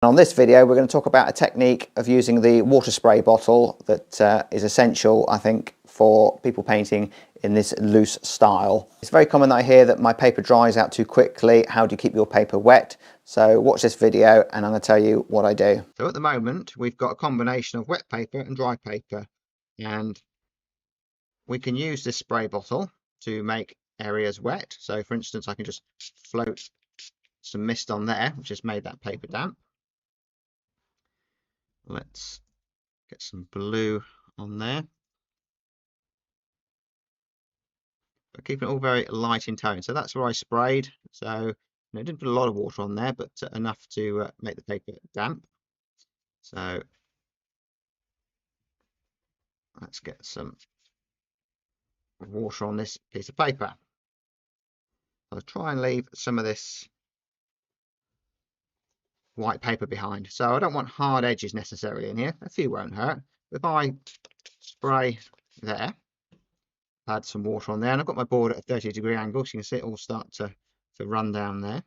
On this video, we're going to talk about a technique of using the water spray bottle that is essential, I think, for people painting in this loose style. It's very common that I hear that my paper dries out too quickly. How do you keep your paper wet? So watch this video and I'm going to tell you what I do. So at the moment, we've got a combination of wet paper and dry paper, and we can use this spray bottle to make areas wet. So for instance, I can just float some mist on there, which has made that paper damp. Let's get some blue on there. But keeping it all very light in tone. So that's where I sprayed. So I didn't put a lot of water on there, but enough to make the paper damp. So let's get some water on this piece of paper. I'll try and leave some of this white paper behind. So I don't want hard edges necessarily in here. A few won't hurt. If I spray there, add some water on there, and I've got my board at a 30-degree angle, so you can see it all start to run down there.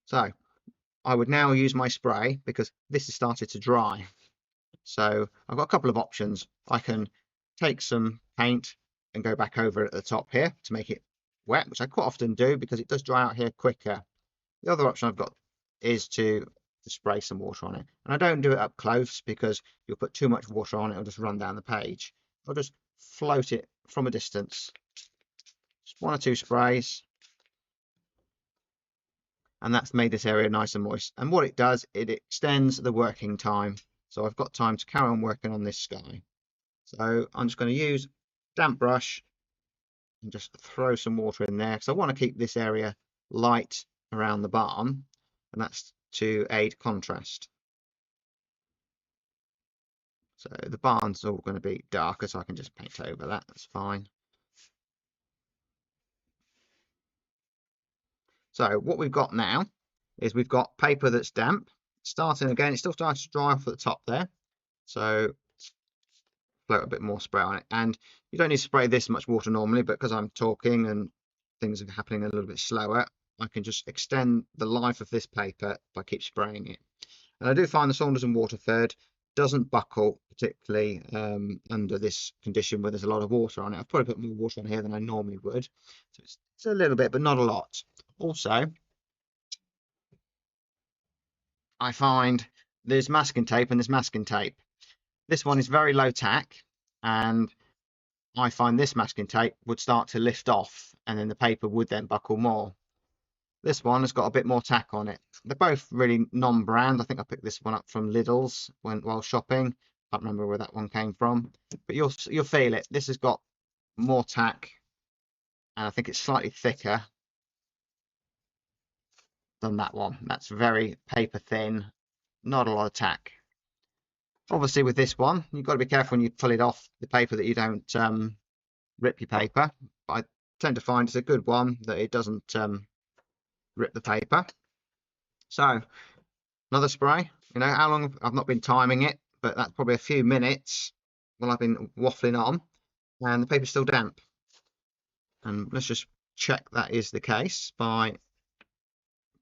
So I would now use my spray because this has started to dry. So I've got a couple of options. I can take some paint and go back over it at the top here to make it wet, which I quite often do because it does dry out here quicker. The other option I've got is to spray some water on it. And I don't do it up close because you'll put too much water on it, it'll just run down the page. I'll just float it from a distance. Just one or two sprays. And that's made this area nice and moist. And what it does, it extends the working time. So I've got time to carry on working on this sky. So I'm just going to use a damp brush and just throw some water in there because I want to keep this area light around the barn, and that's to aid contrast. So the barn's all going to be darker, so I can just paint over that. That's fine. So what we've got now is we've got paper that's damp. Starting again, it's still starting to dry off at the top there. So float a bit more spray on it. And you don't need to spray this much water normally, but because I'm talking and things are happening a little bit slower, I can just extend the life of this paper by keep spraying it. And I do find the Saunderson Waterford doesn't buckle particularly under this condition where there's a lot of water on it. I've probably put more water on here than I normally would. So it's a little bit, but not a lot. Also, I find there's masking tape and there's masking tape. This one is very low tack, and I find this masking tape would start to lift off and then the paper would then buckle more. This one has got a bit more tack on it. They're both really non-brand. I think I picked this one up from Lidl's while shopping. Can't remember where that one came from, but you'll feel it. This has got more tack, and I think it's slightly thicker than that one. That's very paper thin, not a lot of tack. Obviously with this one, you've got to be careful when you pull it off the paper that you don't rip your paper. But I tend to find it's a good one that it doesn't rip the paper. So another spray. How long I've not been timing it, but that's probably a few minutes while I've been waffling on, and the paper's still damp. And let's just check that is the case by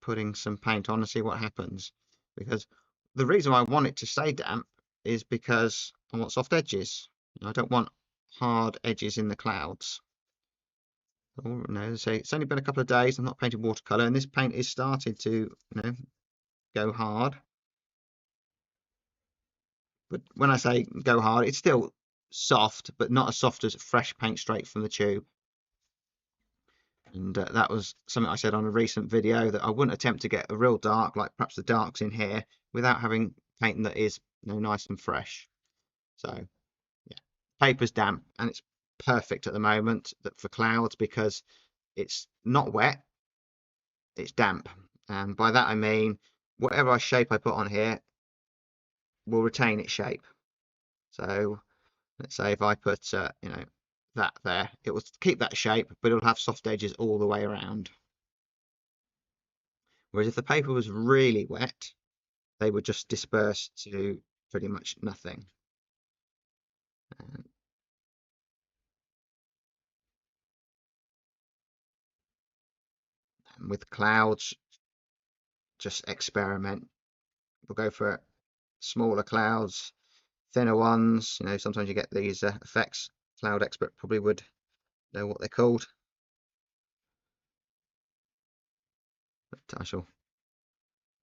putting some paint on and see what happens. Because the reason why I want it to stay damp is because I want soft edges. I don't want hard edges in the clouds. Oh, no, so it's only been a couple of days. I'm not painting watercolour, and this paint is starting to, go hard. But when I say go hard, it's still soft, but not as soft as fresh paint straight from the tube. And that was something I said on a recent video, that I wouldn't attempt to get a real dark, like perhaps the darks in here, without having paint that is nice and fresh. So yeah, paper's damp, and it's perfect at the moment for clouds because it's not wet, it's damp. And by that I mean whatever shape I put on here will retain its shape. So let's say if I put that there, it will keep that shape, but it'll have soft edges all the way around. Whereas if the paper was really wet, they would just disperse to pretty much nothing. And with clouds, just experiment. We'll go for smaller clouds, thinner ones. You know, sometimes you get these effects. Cloud expert probably would know what they're called. But I shall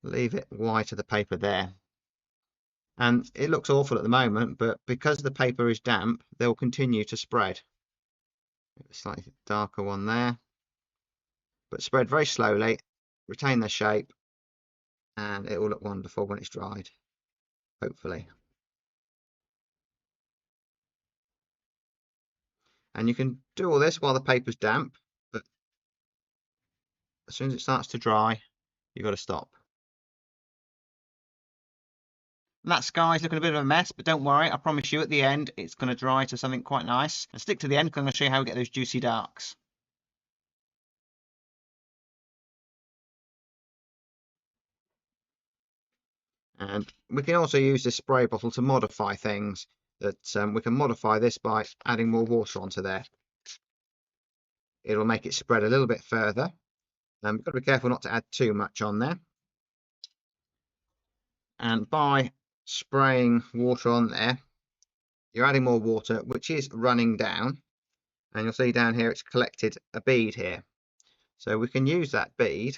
leave it wide to the paper there. And it looks awful at the moment, but because the paper is damp, they'll continue to spread. A slightly darker one there, but spread very slowly, retain their shape, and it will look wonderful when it's dried, hopefully. And you can do all this while the paper's damp, but as soon as it starts to dry, you've got to stop. And that sky's looking a bit of a mess, but don't worry, I promise you at the end it's going to dry to something quite nice. And stick to the end because I'm going to show you how we get those juicy darks. And we can also use this spray bottle to modify things. That we can modify this by adding more water onto there. It'll make it spread a little bit further. You've got to be careful not to add too much on there. And by spraying water on there, you're adding more water, which is running down. And you'll see down here it's collected a bead here. So we can use that bead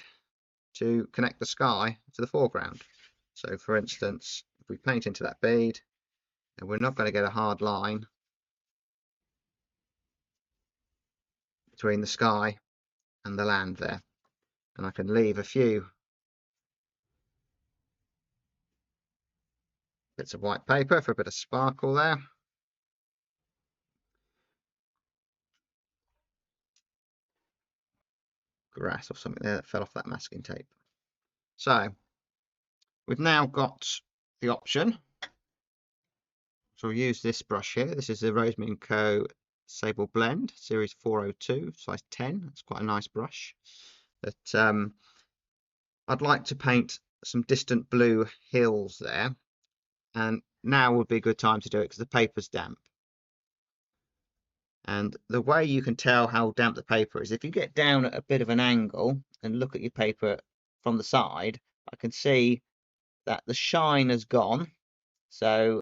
to connect the sky to the foreground. So for instance, if we paint into that bead, and we're not going to get a hard line between the sky and the land there. And I can leave a few bits of white paper for a bit of sparkle there. Grass or something there that fell off that masking tape. So we've now got the option. So we'll use this brush here. This is the Robert Mee Co. Sable Blend, series 402, size 10. It's quite a nice brush. But I'd like to paint some distant blue hills there. And now would be a good time to do it because the paper's damp. And the way you can tell how damp the paper is, if you get down at a bit of an angle and look at your paper from the side, I can see that the shine has gone. So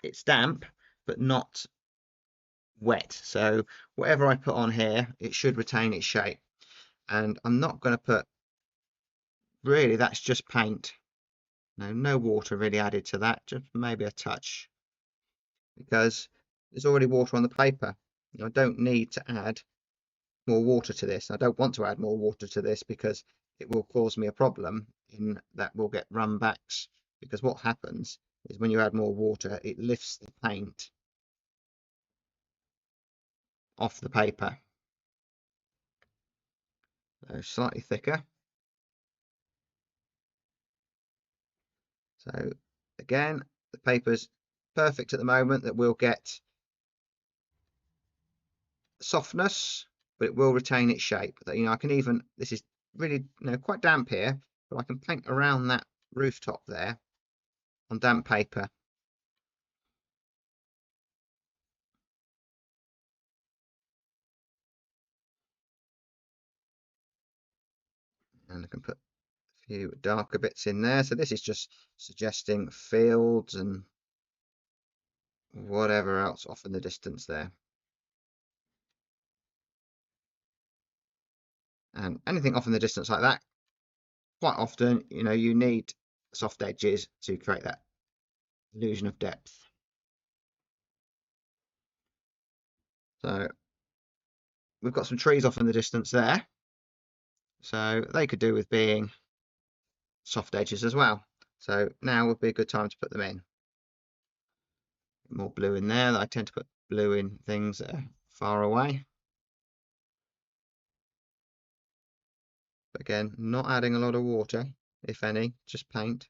it's damp, but not wet. So whatever I put on here, it should retain its shape. And I'm not going to put, really, that's just paint. No water really added to that, just maybe a touch, because there's already water on the paper. I don't need to add more water to this. I don't want to add more water to this because it will cause me a problem in that we'll get run backs, because what happens is when you add more water, it lifts the paint off the paper. So slightly thicker. So again, the paper's perfect at the moment, that we'll get softness, but it will retain its shape. That, I can even, this is really quite damp here, but I can paint around that rooftop there on damp paper. And I can put a few darker bits in there. So this is just suggesting fields and whatever else off in the distance there. And anything off in the distance like that, quite often, you need soft edges to create that illusion of depth. So we've got some trees off in the distance there. So they could do with being soft edges as well. So now would be a good time to put them in. More blue in there. I tend to put blue in things that are far away. But again, not adding a lot of water, if any, just paint.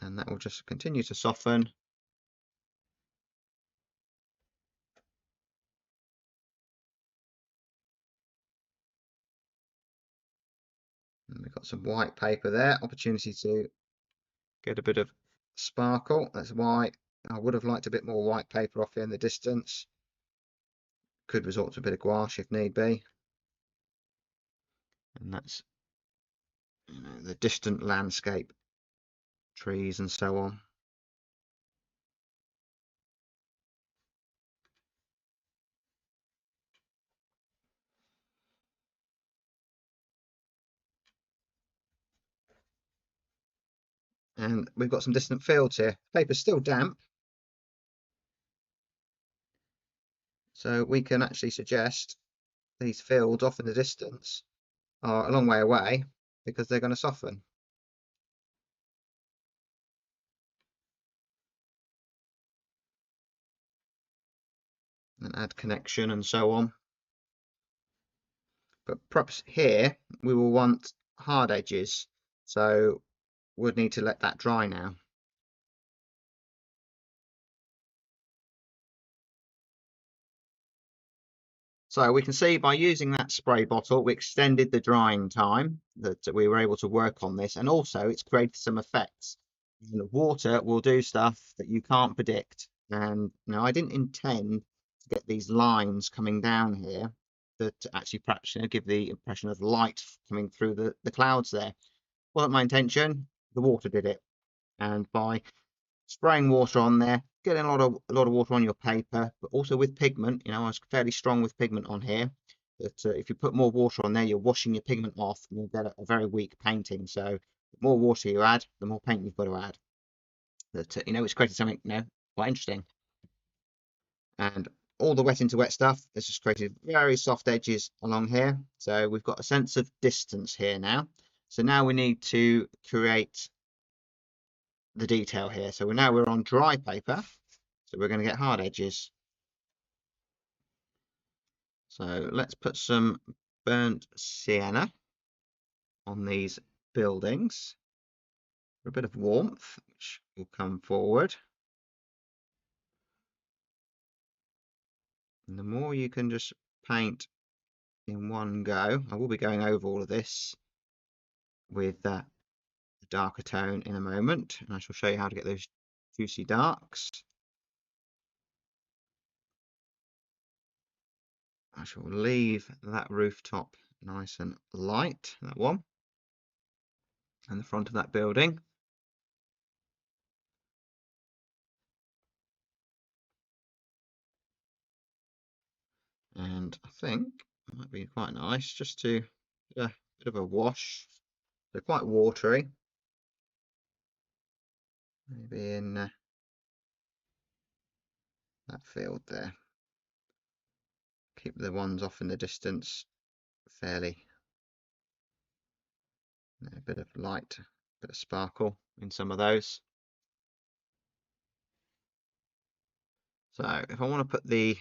And that will just continue to soften. And we've got some white paper there, opportunity to get a bit of sparkle. That's why I would have liked a bit more white paper off here in the distance. Could resort to a bit of gouache if need be. and that's the distant landscape, trees and so on. And we've got some distant fields here. Paper's still damp, so we can actually suggest these fields off in the distance are a long way away because they're going to soften. And add connection and so on. But perhaps here we will want hard edges, so we'd need to let that dry now. So we can see by using that spray bottle, we extended the drying time that we were able to work on this, and also it's created some effects. And the water will do stuff that you can't predict. And now I didn't intend to get these lines coming down here that actually perhaps give the impression of light coming through the clouds there. Wasn't my intention, the water did it. And by spraying water on there, getting a lot of water on your paper, but also with pigment. I was fairly strong with pigment on here. That if you put more water on there, you're washing your pigment off, and you'll get a very weak painting. So the more water you add, the more paint you've got to add. That it's created something quite interesting. And all the wet into wet stuff has just created very soft edges along here. So we've got a sense of distance here now. So now we need to create the detail here. So now we're on dry paper, so we're going to get hard edges. So let's put some burnt sienna on these buildings for a bit of warmth, which will come forward. And the more you can just paint in one go, I will be going over all of this with the darker tone in a moment, and I shall show you how to get those juicy darks. I shall leave that rooftop nice and light, that one, and the front of that building. And I think it might be quite nice just to a bit of a wash. They're quite watery. Maybe in that field there. Keep the ones off in the distance fairly. A bit of light, a bit of sparkle in some of those. So if I want to put the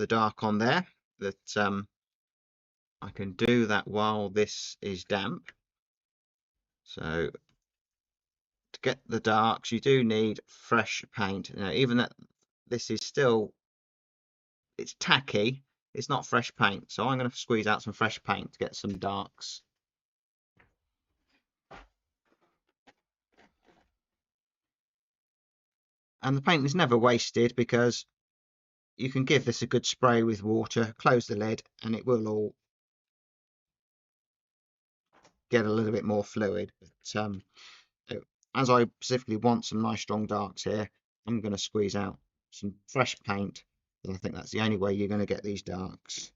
dark on there, that I can do that while this is damp. So to get the darks, you do need fresh paint. Even that this is still, it's tacky, it's not fresh paint. So I'm going to squeeze out some fresh paint to get some darks. And the paint is never wasted because you can give this a good spray with water, close the lid, and it will all get a little bit more fluid. But as I specifically want some nice strong darks here, I'm going to squeeze out some fresh paint, and I think that's the only way you're going to get these darks.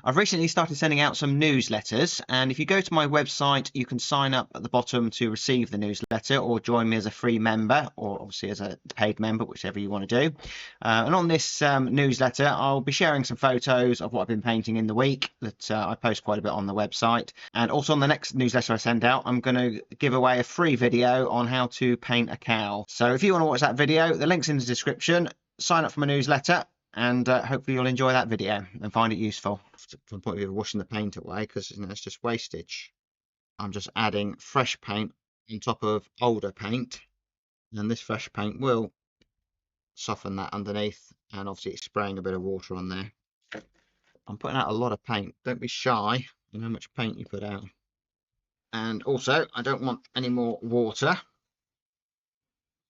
I've recently started sending out some newsletters, and if you go to my website, you can sign up at the bottom to receive the newsletter or join me as a free member, or obviously as a paid member, whichever you want to do. And on this newsletter, I'll be sharing some photos of what I've been painting in the week that I post quite a bit on the website. And also on the next newsletter I send out, I'm going to give away a free video on how to paint a cow. So if you want to watch that video, the link's in the description. Sign up for my newsletter, and hopefully you'll enjoy that video and find it useful. From the point of view of washing the paint away, because it's just wastage. I'm just adding fresh paint on top of older paint, and this fresh paint will soften that underneath, and obviously it's spraying a bit of water on there. I'm putting out a lot of paint. Don't be shy on how much paint you put out. And also, I don't want any more water,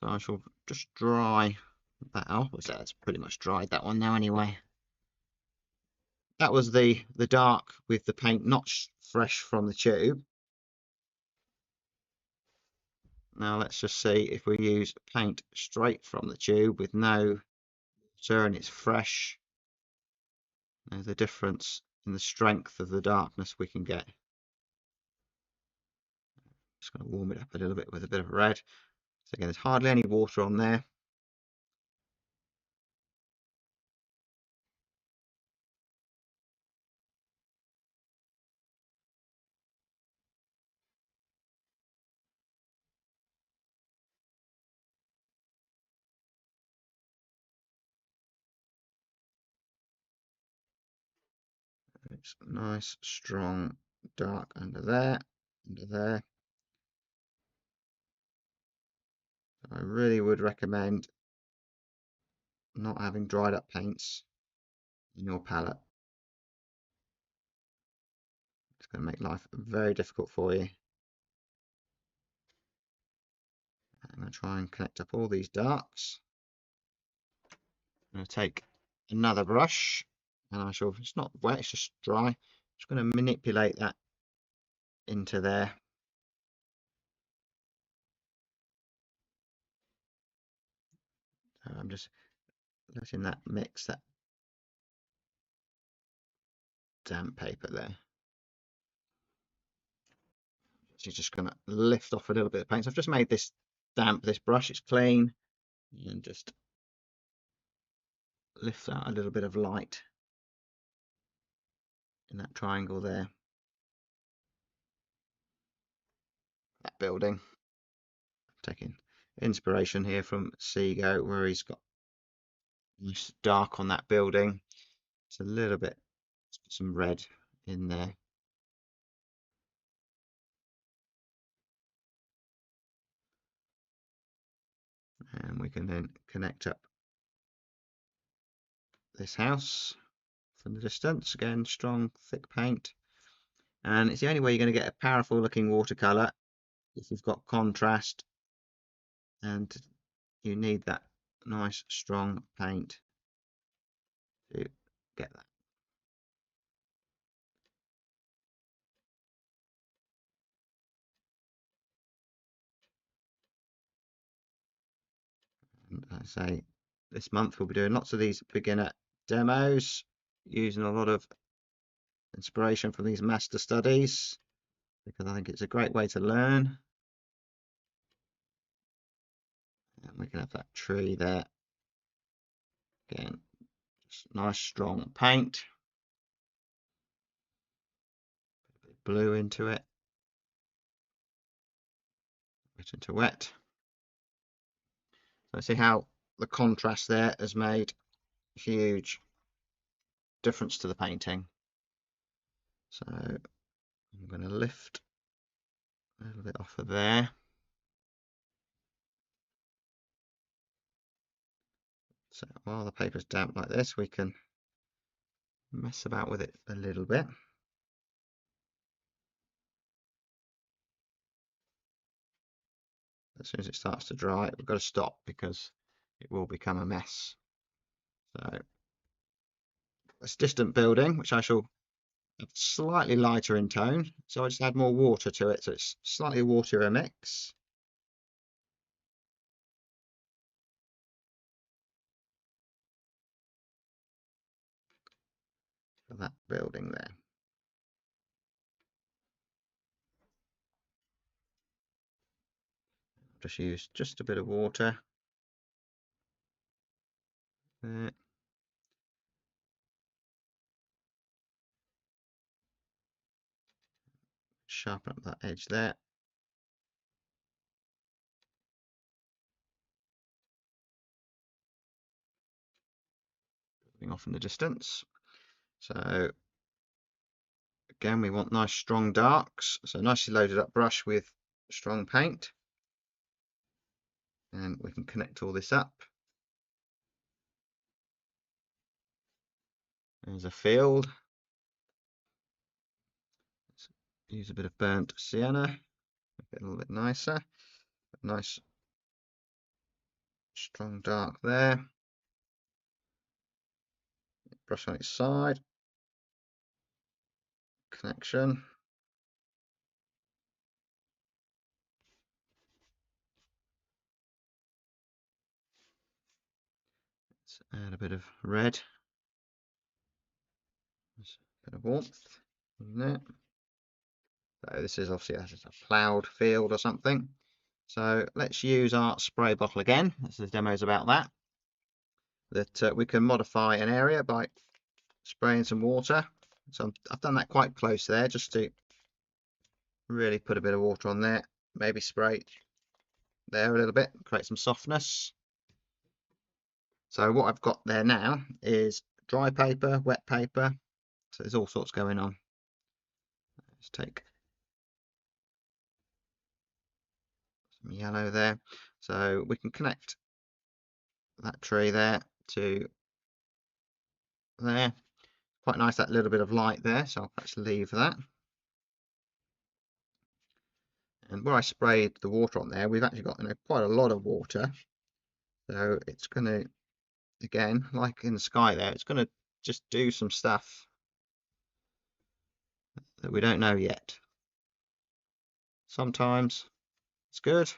so I shall just dry that off. So that's pretty much dried that one now anyway. that was the dark with the paint not fresh from the tube. Now let's just see if we use paint straight from the tube with no water and it's fresh. Now the difference in the strength of the darkness we can get. Just going to warm it up a little bit with a bit of red. So again, there's hardly any water on there. It's nice, strong, dark under there, under there. I really would recommend not having dried up paints in your palette. It's going to make life very difficult for you. I'm going to try and connect up all these darks. I'm going to take another brush and it's not wet, it's just dry. I'm just going to manipulate that into there. So I'm just letting that mix that damp paper there. So you're just going to lift off a little bit of paint. So I've just made this damp, this brush, it's clean, and just lift out a little bit of light in that triangle there. That building. Taking inspiration here from Seago, where he's got nice dark on that building. It's a little bit, let's put some red in there. And we can then connect up this house from the distance. Again, strong, thick paint. And it's the only way you're going to get a powerful looking watercolour if you've got contrast, and you need that nice, strong paint to get that. And I say this month we'll be doing lots of these beginner demos using a lot of inspiration from these master studies, because I think it's a great way to learn. And we can have that tree there. Again, just nice strong paint. A bit of blue into it. Wet into wet. So see how the contrast there has made a huge difference to the painting. So I'm going to lift a little bit off of there. So while the paper's damp like this, we can mess about with it a little bit. As soon as it starts to dry, we've got to stop because it will become a mess. So this distant building, which I shall have slightly lighter in tone, so I just add more water to it, so it's slightly waterier mix. For that building there. Just use just a bit of water there. Sharpen up that edge there. Building off in the distance. So again, we want nice strong darks. So nicely loaded up brush with strong paint. And we can connect all this up. There's a field. Let's use a bit of burnt sienna, make it a little bit nicer. A nice strong dark there. Brush on its side. connection. Let's add a bit of red. There's a bit of warmth in there. So this is obviously a cloud field or something. So let's use our spray bottle again. This is demos about that. That we can modify an area by spraying some water. So I've done that quite close there, just to really put a bit of water on there. Maybe spray there a little bit, create some softness. So what I've got there now is dry paper, wet paper. So there's all sorts going on. Let's take some yellow there. So we can connect that tree there to there. Quite nice, that little bit of light there. So I'll perhaps leave that. And where I sprayed the water on there, we've actually got quite a lot of water. So it's going to, again, like in the sky there, it's going to just do some stuff that we don't know yet. Sometimes it's good,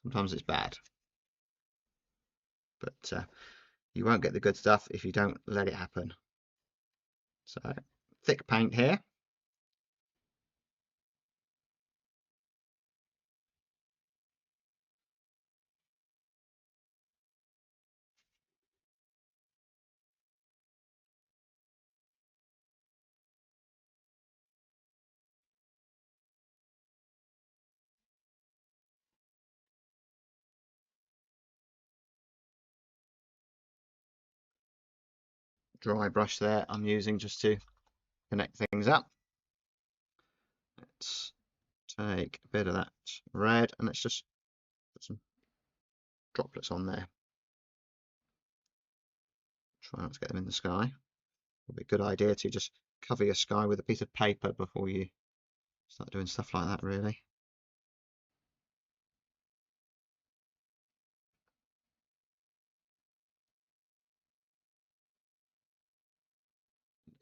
sometimes it's bad. But you won't get the good stuff if you don't let it happen. So thick paint here. Dry brush there I'm using just to connect things up. Let's take a bit of that red and let's just put some droplets on there. Try not to get them in the sky. It'll be a good idea to just cover your sky with a piece of paper before you start doing stuff like that, really.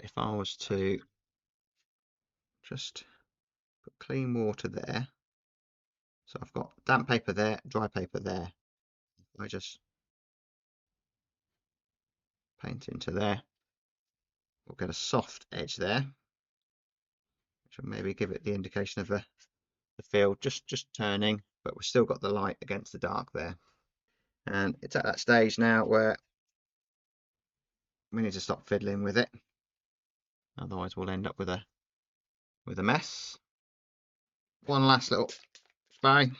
If I was to just put clean water there, so I've got damp paper there, dry paper there. I just paint into there. We'll get a soft edge there, which will maybe give it the indication of the field just turning, but we've still got the light against the dark there. And it's at that stage now where we need to stop fiddling with it, otherwise we'll end up with a mess. One last little spray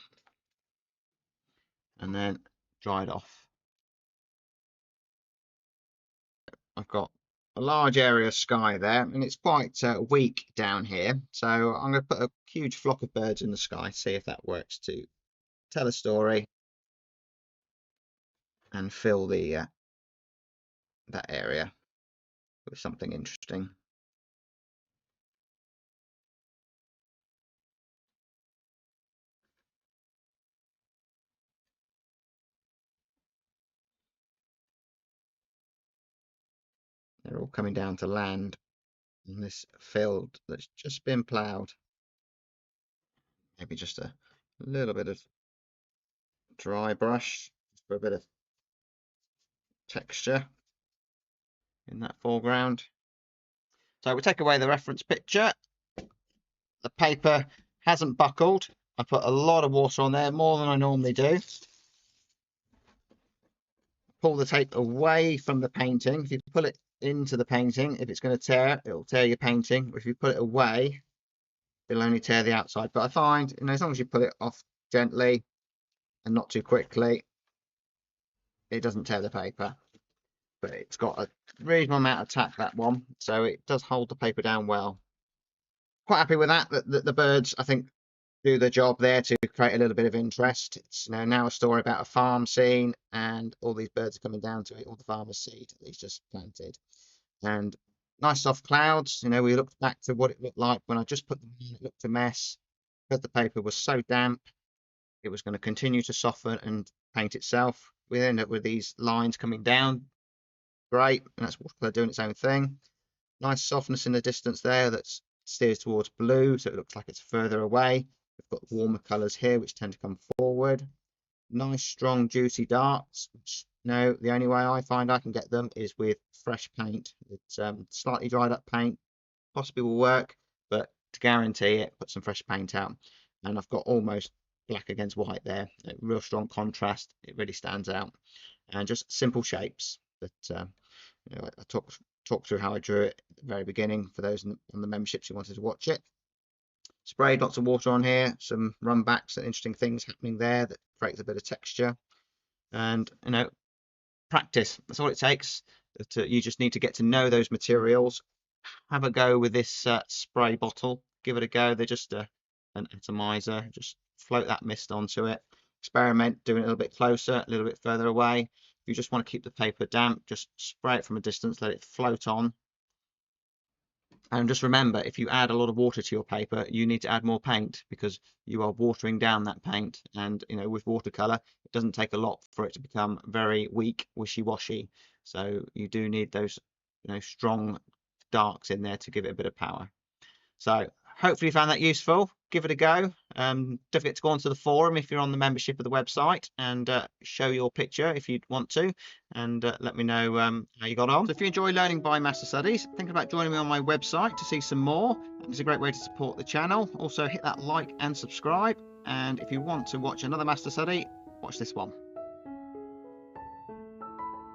and then dry it off. I've got a large area of sky there and it's quite weak down here, so I'm going to put a huge flock of birds in the sky, see if that works to tell a story and fill the that area with something interesting. They're all coming down to land in this field that's just been ploughed. Maybe just a little bit of dry brush for a bit of texture in that foreground. So we take away the reference picture. The paper hasn't buckled. I put a lot of water on there, more than I normally do. Pull the tape away from the painting. If you pull it into the painting, if it's going to tear, it'll tear your painting. If you put it away, it'll only tear the outside. But I find, as long as you pull it off gently and not too quickly, it doesn't tear the paper. But it's got a reasonable amount of tack, that one, so it does hold the paper down well. Quite happy with that. The birds, I think, do the job there to create a little bit of interest. It's now a story about a farm scene, and all these birds are coming down to eat all the farmer's seed that he's just planted. And nice soft clouds. We looked back to what it looked like when I just put them in. It looked a mess because the paper was so damp. It was going to continue to soften and paint itself. We end up with these lines coming down. Great, and that's Watercolour doing its own thing. Nice softness in the distance there that's steers towards blue, so it looks like it's further away. We've got warmer colours here, which tend to come forward. Nice, strong, juicy darks. Which, no, the only way I find I can get them is with fresh paint. It's slightly dried up paint, possibly will work, but to guarantee it, put some fresh paint out. And I've got almost black against white there. A real strong contrast. It really stands out. And just simple shapes that you know, I talked through how I drew it at the very beginning for those on the memberships who wanted to watch it. Sprayed lots of water on here, some run backs and interesting things happening there that creates a bit of texture. And you know, practice, that's all it takes. You just need to get to know those materials. Have a go with this spray bottle, give it a go. They're just an atomizer. Just float that mist onto it, experiment doing it a little bit closer, a little bit further away. If you just want to keep the paper damp, just spray it from a distance, let it float on. And just remember, if you add a lot of water to your paper, you need to add more paint, because you are watering down that paint. And you know, with watercolor, it doesn't take a lot for it to become very weak, wishy-washy. So you do need those, you know, strong darks in there to give it a bit of power. So hopefully you found that useful. Give it a go. Don't forget to go onto the forum if you're on the membership of the website, and show your picture if you want to, and let me know how you got on. So if you enjoy learning by Master Studies, think about joining me on my website to see some more. It's a great way to support the channel. Also hit that like and subscribe, and if you want to watch another Master Study, watch this one.